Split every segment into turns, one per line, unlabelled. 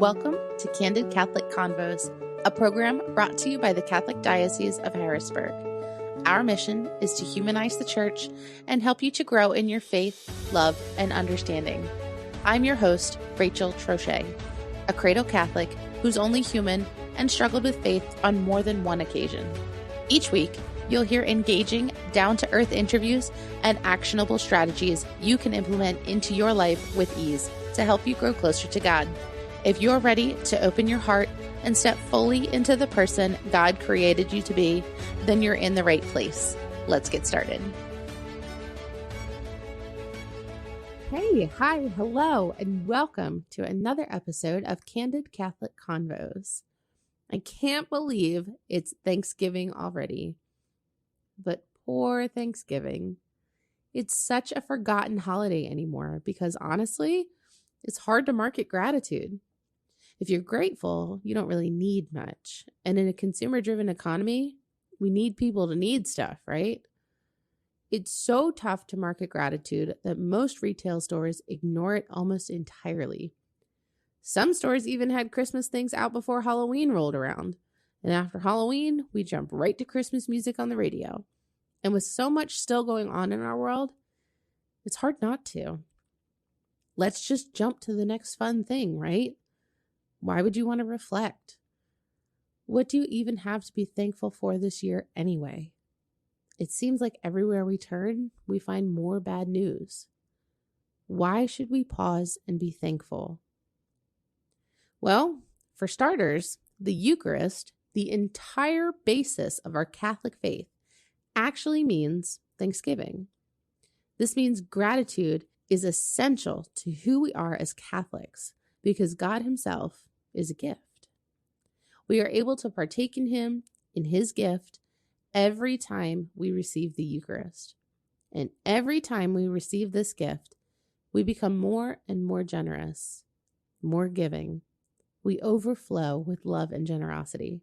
Welcome to Candid Catholic Convos, a program brought to you by the Catholic Diocese of Harrisburg. Our mission is to humanize the church and help you to grow in your faith, love, and understanding. I'm your host, Rachel Trochet, a cradle Catholic who's only human and struggled with faith on more than one occasion. Each week, you'll hear engaging, down-to-earth interviews and actionable strategies you can implement into your life with ease to help you grow closer to God. If you're ready to open your heart and step fully into the person God created you to be, then you're in the right place. Let's get started. Hey, hi, hello, and welcome to another episode of Candid Catholic Convos. I can't believe it's Thanksgiving already, but poor Thanksgiving. It's such a forgotten holiday anymore because honestly, it's hard to market gratitude. If you're grateful, you don't really need much. And in a consumer-driven economy, we need people to need stuff, right? It's so tough to market gratitude that most retail stores ignore it almost entirely. Some stores even had Christmas things out before Halloween rolled around. And after Halloween, we jump right to Christmas music on the radio. And with so much still going on in our world, it's hard not to. Let's just jump to the next fun thing, right? Why would you want to reflect? What do you even have to be thankful for this year anyway? It seems like everywhere we turn, we find more bad news. Why should we pause and be thankful? Well, for starters, the Eucharist, the entire basis of our Catholic faith, actually means thanksgiving. This means gratitude is essential to who we are as Catholics because God Himself is a gift. We are able to partake in Him, in His gift, every time we receive the Eucharist. And every time we receive this gift, we become more and more generous, more giving. We overflow with love and generosity.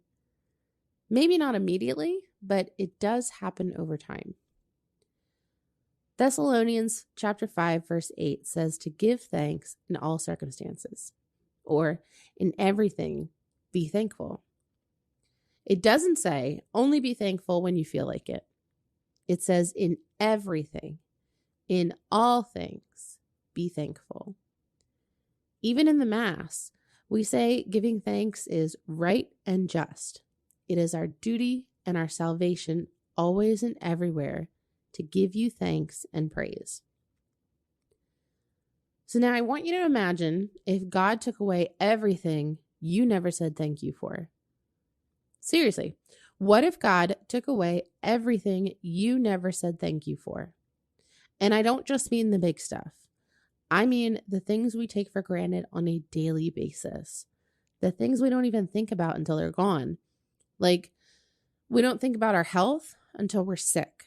Maybe not immediately, but it does happen over time. Thessalonians chapter 5, verse 8 says to give thanks in all circumstances, or in everything, be thankful. It doesn't say only be thankful when you feel like it. It says in everything, in all things, be thankful. Even in the Mass, we say giving thanks is right and just. It is our duty and our salvation always and everywhere to give you thanks and praise. So now I want you to imagine if God took away everything you never said thank you for. Seriously, what if God took away everything you never said thank you for? And I don't just mean the big stuff. I mean the things we take for granted on a daily basis. The things we don't even think about until they're gone. Like, we don't think about our health until we're sick.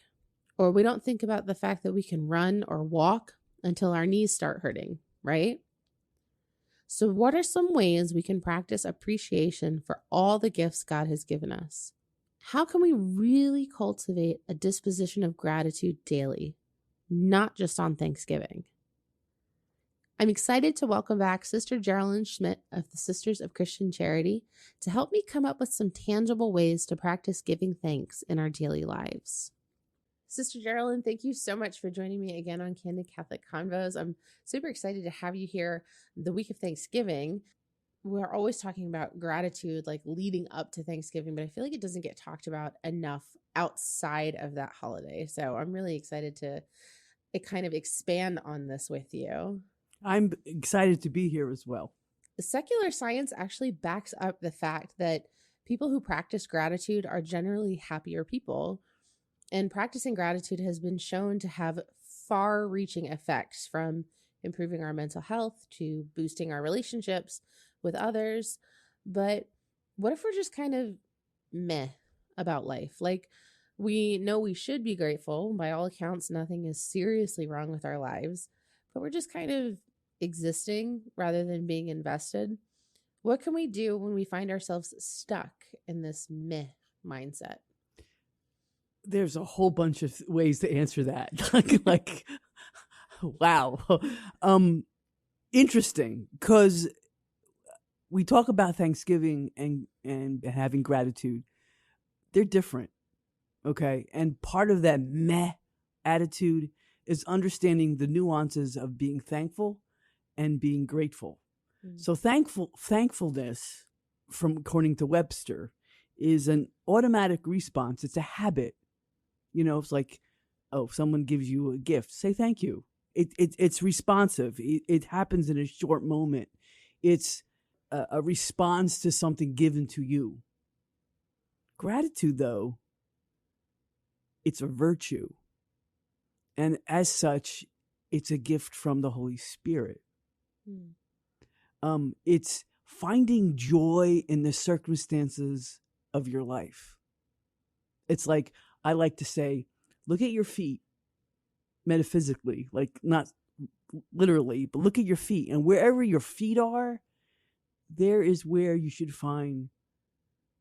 Or we don't think about the fact that we can run or walk until our knees start hurting, right? So what are some ways we can practice appreciation for all the gifts God has given us? How can we really cultivate a disposition of gratitude daily, not just on Thanksgiving? I'm excited to welcome back Sister Geralyn Schmidt of the Sisters of Christian Charity to help me come up with some tangible ways to practice giving thanks in our daily lives. Sister Geralyn, thank you so much for joining me again on Candid Catholic Convos. I'm super excited to have you here the week of Thanksgiving. We're always talking about gratitude, like leading up to Thanksgiving, but I feel like it doesn't get talked about enough outside of that holiday. So I'm really excited to kind of expand on this with you.
I'm excited to be here as well.
Secular science actually backs up the fact that people who practice gratitude are generally happier people. And practicing gratitude has been shown to have far-reaching effects from improving our mental health to boosting our relationships with others. But what if we're just kind of meh about life? Like, we know we should be grateful. By all accounts, nothing is seriously wrong with our lives, but we're just kind of existing rather than being invested. What can we do when we find ourselves stuck in this meh mindset?
There's a whole bunch of ways to answer that. like, wow. Interesting, because we talk about Thanksgiving and having gratitude. They're different, okay? And part of that meh attitude is understanding the nuances of being thankful and being grateful. So thankfulness, from according to Webster, is an automatic response. It's a habit. It's like, oh, someone gives you a gift, say thank you. It's responsive. It happens in a short moment. It's a response to something given to you. Gratitude, though, it's a virtue. And as such, it's a gift from the Holy Spirit. It's finding joy in the circumstances of your life. It's like, I like to say, look at your feet metaphysically, like not literally, but look at your feet. And wherever your feet are, there is where you should find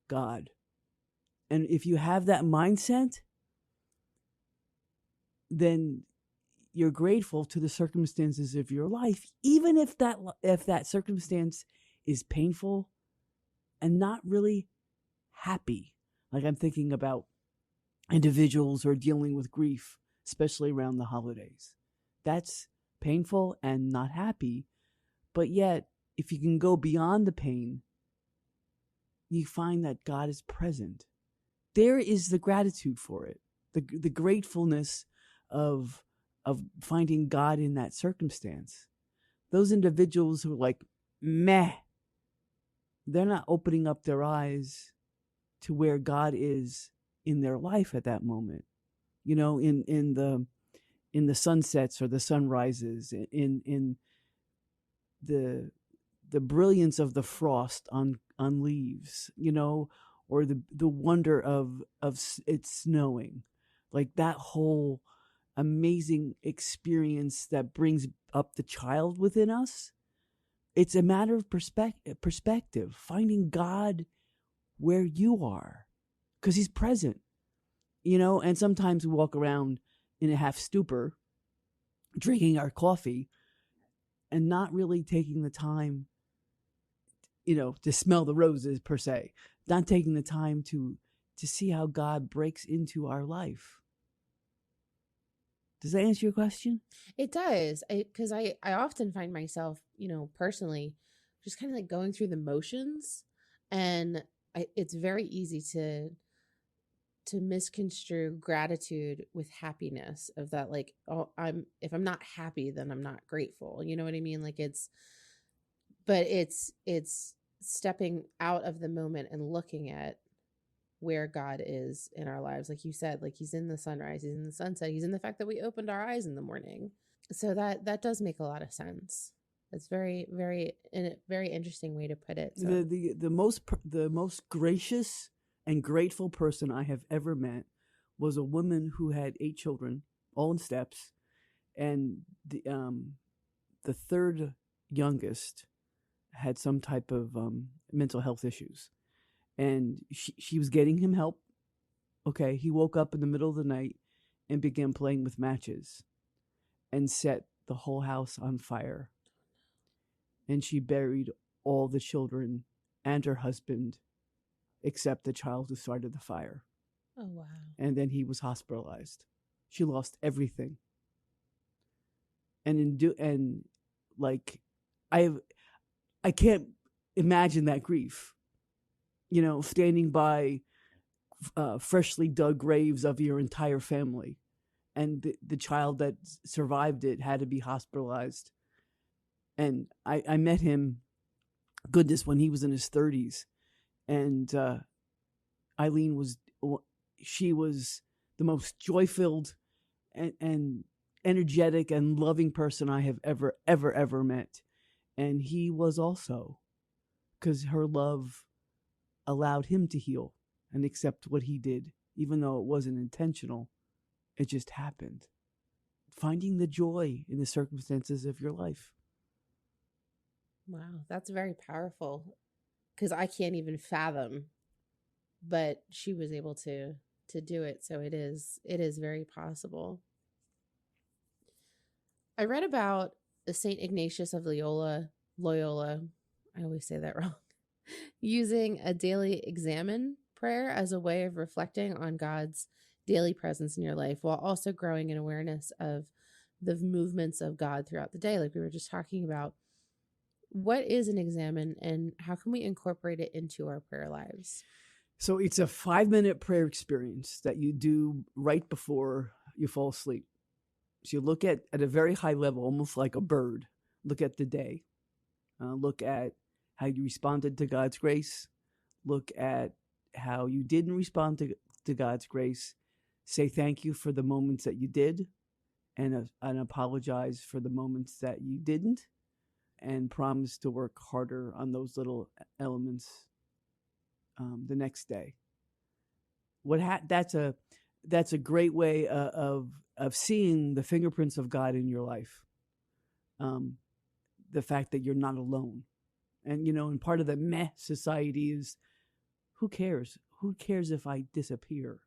God. And if you have that mindset, then you're grateful to the circumstances of your life, even if that circumstance is painful and not really happy. Like, I'm thinking about individuals who are dealing with grief, especially around the holidays. That's painful and not happy. But yet, if you can go beyond the pain, you find that God is present. There is the gratitude for it, the gratefulness of finding God in that circumstance. Those individuals who are like, meh, they're not opening up their eyes to where God is in their life at that moment. In the sunsets or the sunrises, in the brilliance of the frost on leaves, or the wonder of it snowing, like that whole amazing experience that brings up the child within us. It's a matter of perspective, finding God where you are, because he's present, and sometimes we walk around in a half stupor, drinking our coffee and not really taking the time, to smell the roses per se, not taking the time to see how God breaks into our life. Does that answer your question?
It does. Because I often find myself, personally, just kind of like going through the motions, and it's very easy to misconstrue gratitude with happiness, of that, like, oh, if I'm not happy, then I'm not grateful. You know what I mean? Like, it's stepping out of the moment and looking at where God is in our lives. Like you said, like, he's in the sunrise, he's in the sunset, he's in the fact that we opened our eyes in the morning. So that does make a lot of sense. It's very, very, in a very interesting way to put it. So.
The most gracious and grateful person I have ever met was a woman who had 8 children, all in steps, and the third youngest had some type of mental health issues. And she was getting him help. Okay, he woke up in the middle of the night and began playing with matches and set the whole house on fire. And she buried all the children and her husband, except the child who started the fire.
Oh, wow.
And then he was hospitalized. She lost everything. And I can't imagine that grief. Standing by freshly dug graves of your entire family, and the child that survived it had to be hospitalized. And I met him, goodness, when he was in his 30s. And Eileen was the most joy-filled and energetic and loving person I have ever met. And he was also, because her love allowed him to heal and accept what he did, even though it wasn't intentional. It just happened. Finding the joy in the circumstances of your life.
Wow, that's very powerful, because I can't even fathom, but she was able to do it. So it is very possible. I read about the Saint Ignatius of Loyola. I always say that wrong. Using a daily examine prayer as a way of reflecting on God's daily presence in your life while also growing in awareness of the movements of God throughout the day, like we were just talking about. What is an examine and how can we incorporate it into our prayer lives?
So it's a 5-minute prayer experience that you do right before you fall asleep. So you look at a very high level, almost like a bird, look at the day, look at how you responded to God's grace, look at how you didn't respond to God's grace, say thank you for the moments that you did, and apologize for the moments that you didn't, and promise to work harder on those little elements the next day. That's a great way of seeing the fingerprints of God in your life. The fact that you're not alone, and and part of the meh society is, who cares? Who cares if I disappear?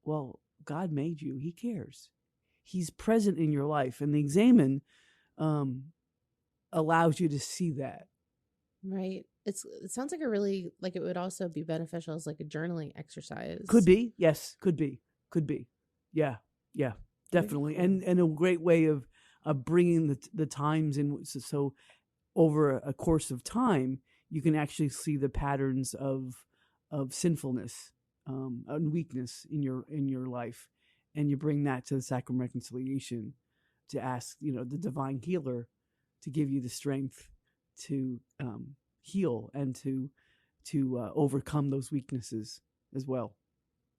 Well, God made you. He cares. He's present in your life, and the examine allows you to see that.
Right. It sounds like it would also be beneficial as like a journaling exercise.
Could be. Yes, could be. Yeah, definitely.
Cool.
And a great way of bringing the times in. So over a course of time, you can actually see the patterns of sinfulness and weakness in your life, and you bring that to the sacrament of reconciliation to ask the divine healer to give you the strength to heal and to overcome those weaknesses as well.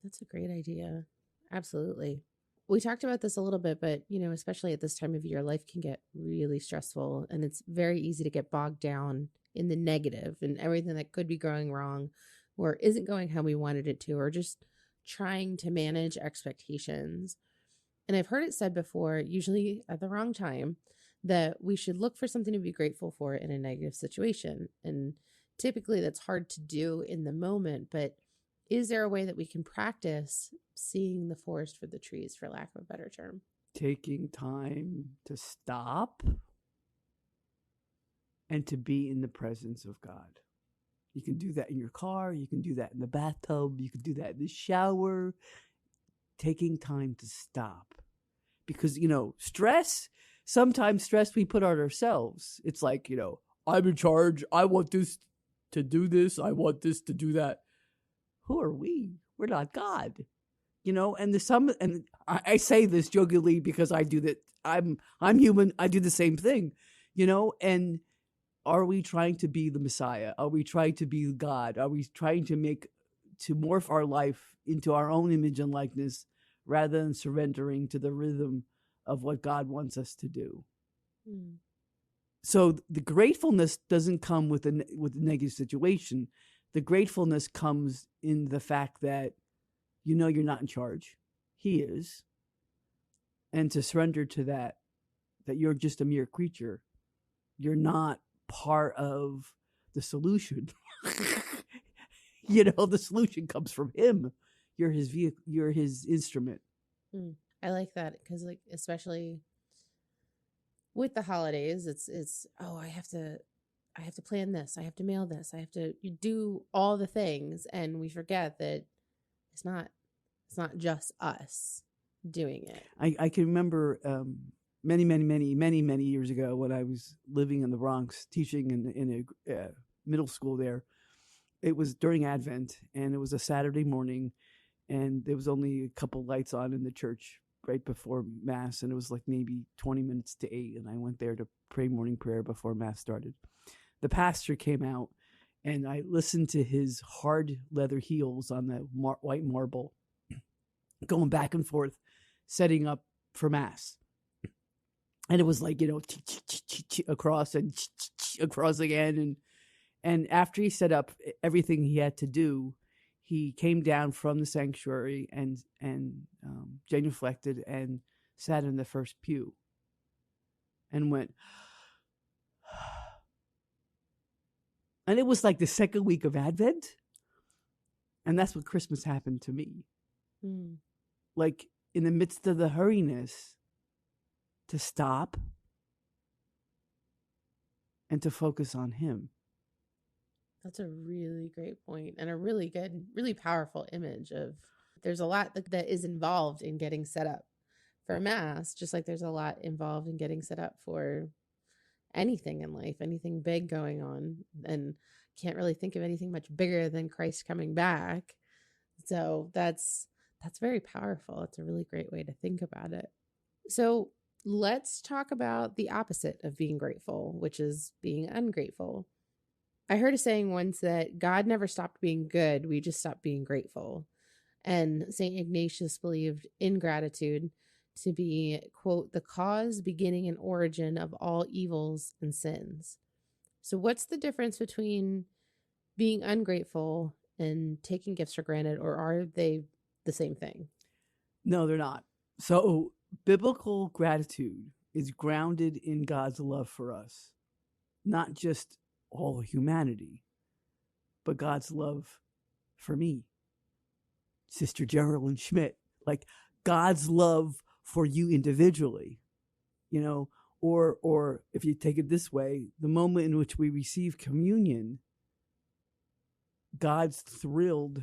That's a great idea. Absolutely. We talked about this a little bit, but especially at this time of year, life can get really stressful, and it's very easy to get bogged down in the negative and everything that could be going wrong or isn't going how we wanted it to, or just trying to manage expectations. And I've heard it said before, usually at the wrong time, that we should look for something to be grateful for in a negative situation. And typically that's hard to do in the moment, but is there a way that we can practice seeing the forest for the trees, for lack of a better term?
Taking time to stop and to be in the presence of God. You can do that in your car. You can do that in the bathtub. You can do that in the shower. Taking time to stop. Because, sometimes stress we put on ourselves. It's like, I'm in charge. I want this to do this. I want this to do that. Who are we? We're not God. And I say this jokingly because I do that. I'm human. I do the same thing, and are we trying to be the Messiah? Are we trying to be God? Are we trying to morph our life into our own image and likeness rather than surrendering to the rhythm of what God wants us to do? Mm. So the gratefulness doesn't come with a negative situation. The gratefulness comes in the fact that you're not in charge. He is. And to surrender to that you're just a mere creature. You're not part of the solution. The solution comes from him. You're his vehicle. You're his instrument.
I like that because, especially with the holidays, it's I have to plan this. I have to mail this. I have to do all the things, and we forget that it's not just us doing it.
I can remember many years ago when I was living in the Bronx, teaching in a middle school there. It was during Advent, and it was a Saturday morning, and there was only a couple lights on in the church right before Mass, and it was like maybe 20 minutes to 8, and I went there to pray morning prayer before Mass started. The pastor came out, and I listened to his hard leather heels on the white marble going back and forth, setting up for Mass. And it was like, across and across again. And after he set up everything he had to do, he came down from the sanctuary and genuflected and sat in the first pew and went, and it was like the second week of Advent. And that's what Christmas happened to me. Like in the midst of the hurriness, to stop and to focus on him.
That's a really great point and a really good, really powerful image of there's a lot that is involved in getting set up for Mass, just like there's a lot involved in getting set up for anything in life, anything big going on. And can't really think of anything much bigger than Christ coming back. So that's very powerful. It's a really great way to think about it. So let's talk about the opposite of being grateful, which is being ungrateful. I heard a saying once that God never stopped being good. We just stopped being grateful. And St. Ignatius believed ingratitude to be, quote, the cause, beginning, and origin of all evils and sins. So what's the difference between being ungrateful and taking gifts for granted, or are they the same thing?
No, they're not. So biblical gratitude is grounded in God's love for us, not just all humanity, but God's love for me, Sister Geralyn Schmidt, like God's love for you individually, or if you take it this way, the moment in which we receive communion, God's thrilled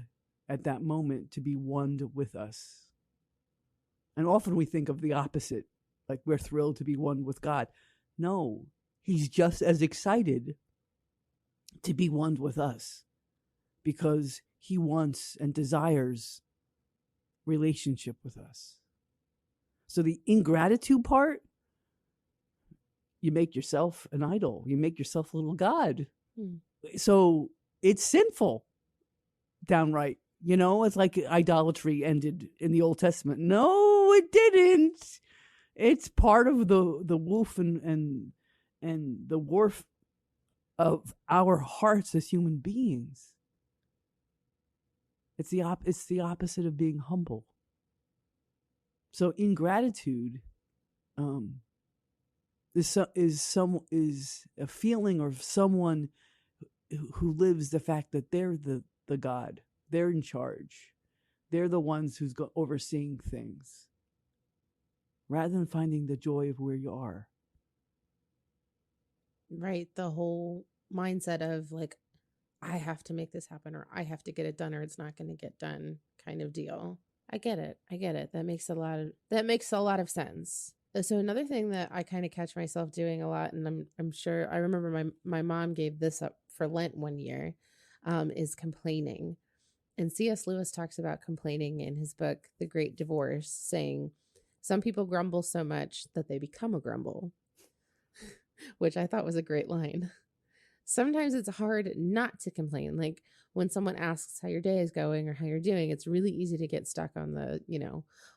at that moment to be one with us. And often we think of the opposite, like we're thrilled to be one with God. No, he's just as excited to be one with us because he wants and desires relationship with us. So the ingratitude part, you make yourself an idol. You make yourself a little God. So it's sinful, downright. It's like idolatry ended in the Old Testament. No, it didn't. It's part of the wolf and the wharf of our hearts as human beings. It's the opposite of being humble. So ingratitude is a feeling of someone who lives the fact that they're the God. They're in charge. They're the ones who's overseeing things, rather than finding the joy of where you are.
Right. The whole mindset of like, I have to make this happen, or I have to get it done, or it's not going to get done kind of deal. I get it. That makes a lot of sense. So another thing that I kind of catch myself doing a lot, and I'm sure I remember my mom gave this up for Lent one year, is complaining. And C.S. Lewis talks about complaining in his book, The Great Divorce, saying some people grumble so much that they become a grumble, which I thought was a great line. Sometimes it's hard not to complain. Like when someone asks how your day is going or how you're doing, it's really easy to get stuck on the,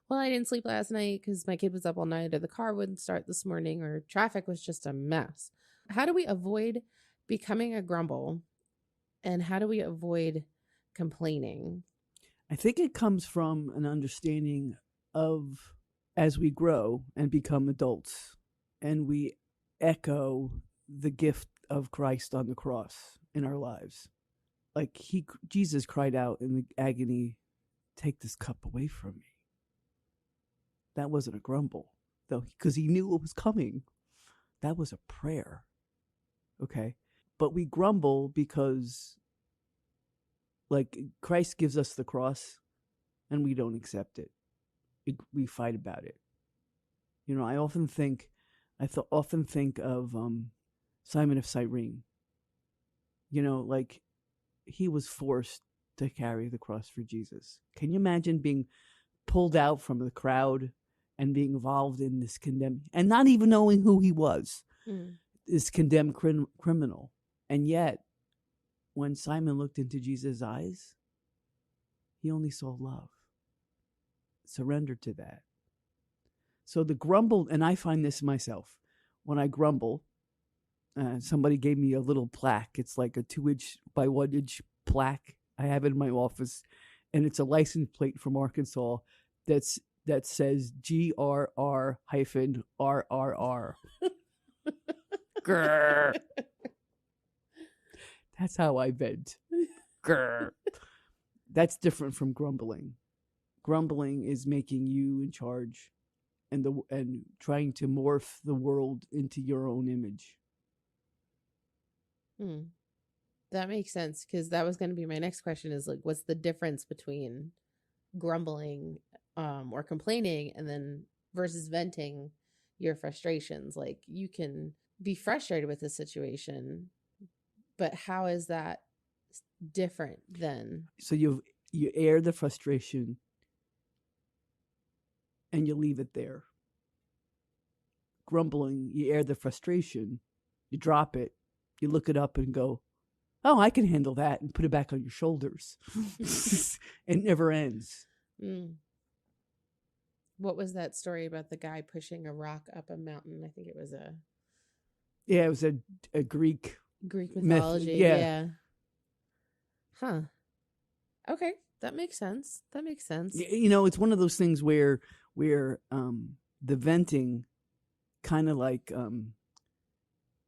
well, I didn't sleep last night because my kid was up all night, or the car wouldn't start this morning, or traffic was just a mess. How do we avoid becoming a grumble? And how do we avoid complaining?
I think it comes from an understanding of, as we grow and become adults and we echo the gift of Christ on the cross in our lives. Like Jesus cried out in the agony, "Take this cup away from me." That wasn't a grumble, though, because he knew it was coming. That was a prayer. Okay. But we grumble because, like, Christ gives us the cross and we don't accept it. We fight about it. I often think of Simon of Cyrene. Like he was forced to carry the cross for Jesus. Can you imagine being pulled out from the crowd and being involved in this condemned, and not even knowing who he was, this condemned criminal? And yet, when Simon looked into Jesus' eyes, he only saw love. Surrendered to that. So the grumble, and I find this myself, when I grumble, somebody gave me a little plaque. It's like a 2-inch by 1-inch plaque. I have it in my office, and it's a license plate from Arkansas that says GRR-RRR. Grr. That's how I vent. Grr. That's different from grumbling. Grumbling is making you in charge and trying to morph the world into your own image.
Hmm. That makes sense, because that was going to be my next question, is like, what's the difference between grumbling or complaining and then versus venting your frustrations? Like, you can be frustrated with the situation, but how is that different than?
So you air the frustration and you leave it there. Grumbling, you air the frustration, you drop it, you look it up and go, oh, I can handle that, and put it back on your shoulders. It never ends.
Mm. What was that story about the guy pushing a rock up a mountain? I think it was a
Yeah, it was a Greek
mythology.
Myth, yeah.
Yeah. Huh. Okay, that makes sense. That makes sense.
You know, it's one of those things where the venting kind of like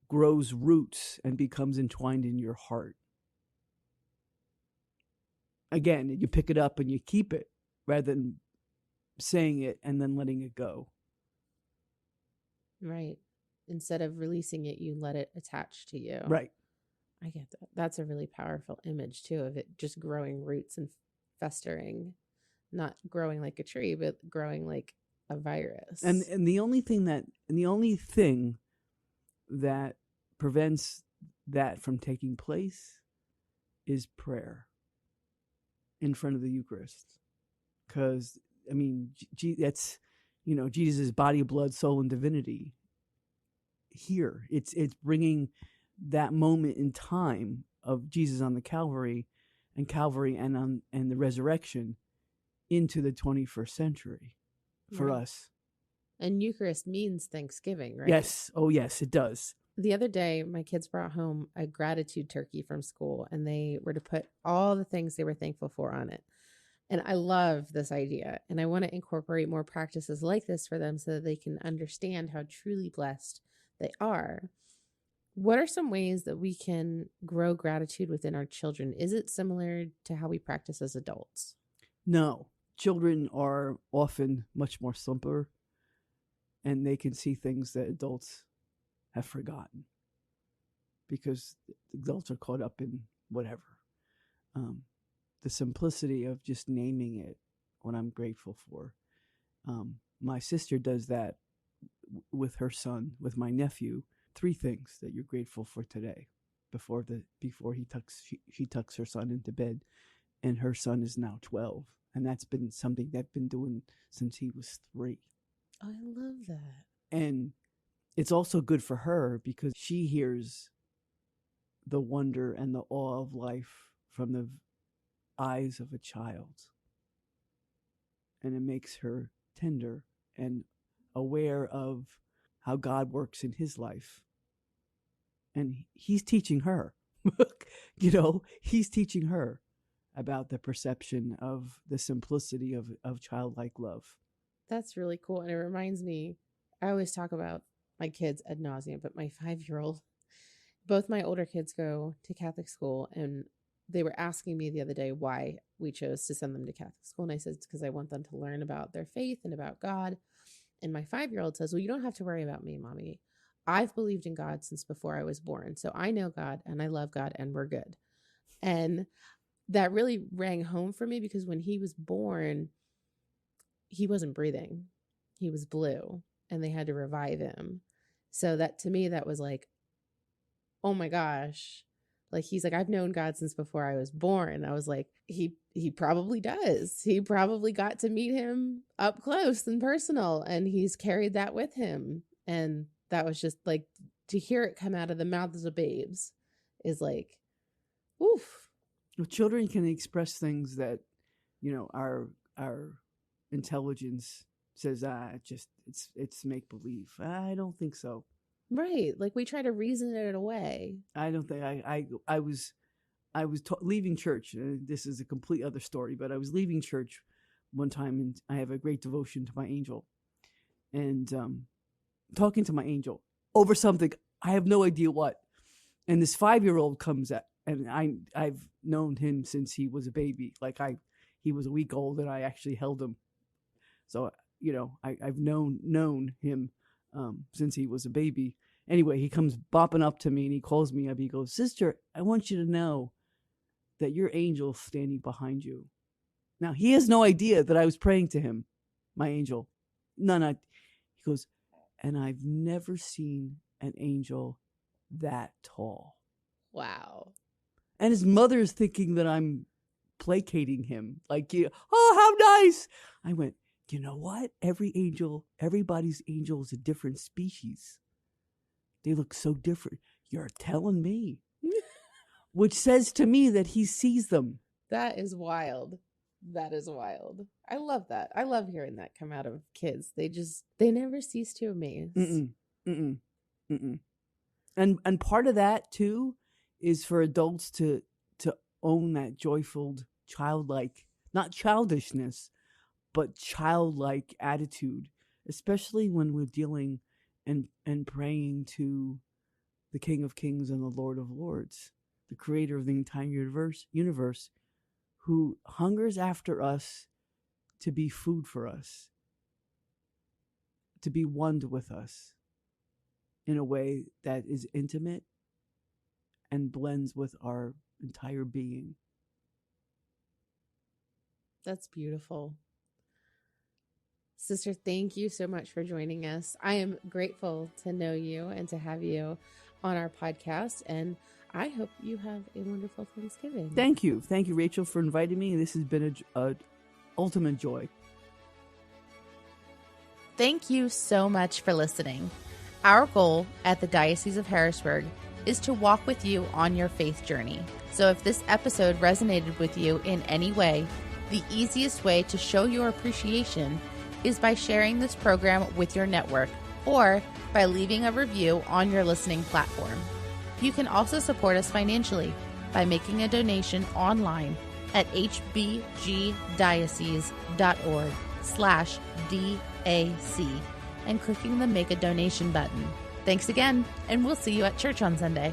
grows roots and becomes entwined in your heart. Again, you pick it up and you keep it rather than saying it and then letting it go.
Right. Instead of releasing it, you let it attach to you.
Right.
I get that. That's a really powerful image too, of it just growing roots and festering, not growing like a tree, but growing like a virus.
And the only thing that prevents that from taking place is prayer in front of the Eucharist. Because, I mean, that's, you know, Jesus' body, blood, soul, and divinity here. It's bringing that moment in time of Jesus on the Calvary and the resurrection into the 21st century for us.
And Eucharist means Thanksgiving, right?
Yes. Oh, yes, it does.
The other day, my kids brought home a gratitude turkey from school, and they were to put all the things they were thankful for on it. And I love this idea, and I want to incorporate more practices like this for them so that they can understand how truly blessed they are. What are some ways that we can grow gratitude within our children? Is it similar to how we practice as adults?
No. Children are often much more simpler, and they can see things that adults have forgotten because adults are caught up in whatever. The simplicity of just naming it, what I'm grateful for. My sister does that with her son, with my nephew. 3 things that you're grateful for today before she tucks her son into bed, and her son is now 12, and that's been something they've been doing since he was 3.
I love that.
And it's also good for her because she hears the wonder and the awe of life from the eyes of a child. And it makes her tender and aware of how God works in his life. And he's teaching her, you know, he's teaching her about the perception of the simplicity of childlike love.
That's really cool. And it reminds me, I always talk about my kids ad nauseum, but my 5-year-old, both my older kids go to Catholic school, and they were asking me the other day why we chose to send them to Catholic school. And I said, it's because I want them to learn about their faith and about God. And my 5-year-old says, well, you don't have to worry about me, Mommy. I've believed in God since before I was born. So I know God and I love God and we're good. And that really rang home for me because when he was born, he wasn't breathing. He was blue and they had to revive him. So that to me, that was like, oh my gosh. Like, he's like, I've known God since before I was born. I was like, he probably does. He probably got to meet him up close and personal, and he's carried that with him. And that was just like, to hear it come out of the mouths of babes is like, oof.
Well, children can express things that, you know, our intelligence says, it's make believe. I don't think so.
Right. Like, we try to reason it away.
I don't think I was leaving church. This is a complete other story, but I was leaving church one time, and I have a great devotion to my angel, and talking to my angel over something I have no idea what. And this 5-year-old comes at, and I've known him since he was a baby. Like he was a week old, and I actually held him. So, you know, I've known him since he was a baby. Anyway, he comes bopping up to me and he calls me up. He goes, "Sister, I want you to know that your angel's standing behind you." Now, he has no idea that I was praying to him, my angel. None. He goes, "And I've never seen an angel that tall."
Wow.
And his mother's thinking that I'm placating him. Like, oh, how nice. I went, you know what? Everybody's angel is a different species. They look so different. You're telling me. Which says to me that he sees them.
That is wild. That is wild. I love that. I love hearing that come out of kids. They never cease to amaze.
And part of that too is for adults to own that joyful, childlike, not childishness, but childlike attitude, especially when we're dealing and praying to the King of Kings and the Lord of Lords, the creator of the entire universe, who hungers after us to be food for us, to be one with us in a way that is intimate and blends with our entire being.
That's beautiful. Sister, thank you so much for joining us. I am grateful to know you and to have you on our podcast, and I hope you have a wonderful Thanksgiving.
Thank you. Thank you, Rachel, for inviting me. This has been a ultimate joy.
Thank you so much for listening. Our goal at the Diocese of Harrisburg is to walk with you on your faith journey. So if this episode resonated with you in any way, the easiest way to show your appreciation is by sharing this program with your network or by leaving a review on your listening platform. You can also support us financially by making a donation online at hbgdiocese.org/DAC and clicking the Make a Donation button. Thanks again, and we'll see you at church on Sunday.